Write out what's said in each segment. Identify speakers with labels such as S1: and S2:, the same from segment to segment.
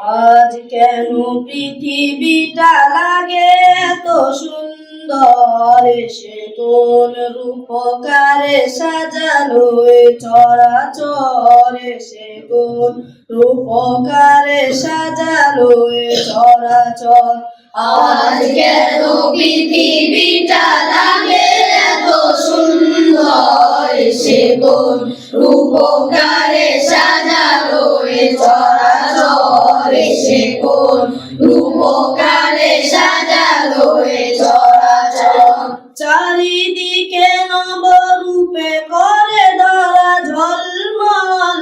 S1: আজ কেন পৃথিবীটা লাগে এত সুন্দর, সে কোন রূপকারে সাজালো এ চরাচর, সে কোন রূপকারে সাজালো এ চরাচর।
S2: আজ কেন পৃথিবীটা লাগে এত সুন্দর, সে কোন রূপকারে সাজালো এ চরাচর, সে কোন রূপকারে সাজালো এ চরাচর।
S1: চারিদিকে নবরূপে করে ধরা ঝলমল,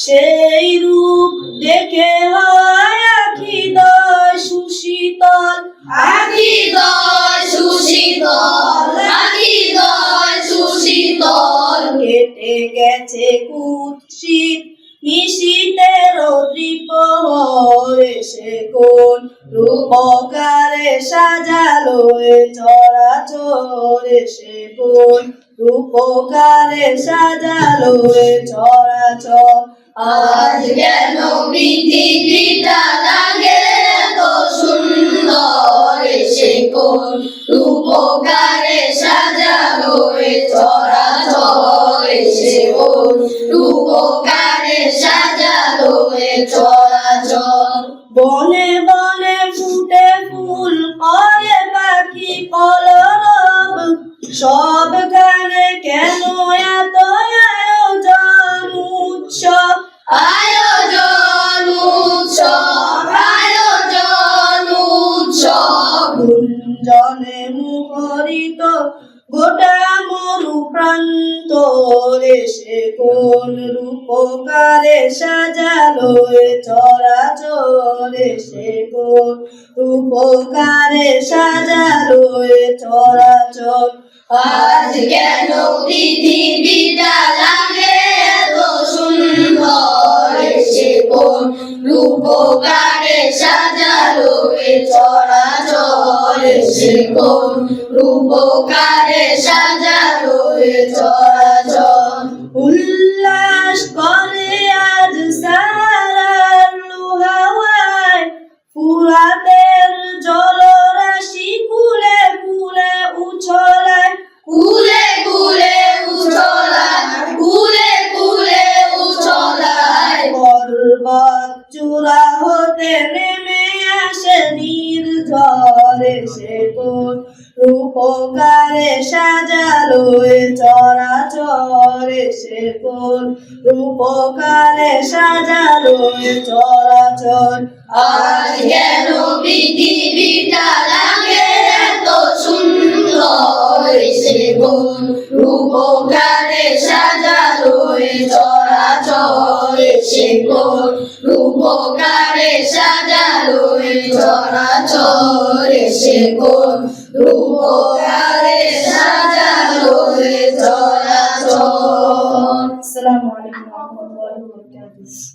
S1: সেই রূপ দেখে হয় আখিদয় সুশীতল,
S2: আখিদয় সুশীতল, আখিদয় সুশীতল।
S1: কেটে গেছে কুৎসিত নিশীতের দ্বীপহর, সে কোন রূপকারে সাজালো এ চরাচর, সে কোন রূপকারে সাজালো এ চরাচর।
S2: আজ কেন পৃথিবীটা লাগে এত সুন্দর, সে কোন রূপকারে সাজালো এ চরাচর, সে কোন রূপকারে সাজালো এ চরাচর।
S1: বনে বনে ফুটে ফুল করে পাখি কলরব, সব গানে কেন এত আয়োজন উৎসব,
S2: আয়োজন উৎসব, আয়োজন উৎসব।
S1: গুঞ্জনে মুখরিত গোটা মরু প্রান্ত, সে কোন রূপকারে সাজালো এ চরাচর, সে কোন রূপকারে সাজালো এ চরাচর।
S2: আজ কেন পৃথিবীটা লাগে এত সুন্দর, সে কোন রূপকারে সাজালো এ চরাচর, সে কোন রূপকারে সাজালো এ চরাচর।
S1: উল্লাস করে আজ সারার হাওয়ায়, ফুরাতের জলরাশি কুলে কুলে উছলায়,
S2: কুলে কুলে উছলায়, কুলে কুলে উছলায়।
S1: পর্বত চূড়া হতে নেমে আসে নির্ঝরে, সে কোন রূপকারে সাজালো এ চরাচর, সে কোন রূপকারে সাজালো এ চরাচর।
S2: আজ কেন পৃথিবীটা লাগে এত সুন্দর, সে কোন রূপকারে সাজালো এ চরাচর, সে কোন রূপকারে সাজালো এ চরাচর, সে কোন রূপকারে সাজালো এ চরাচর।
S1: আসসালামু আলাইকুম ওয়া রাহমাতুল্লাহি ওয়া বারাকাতুহু।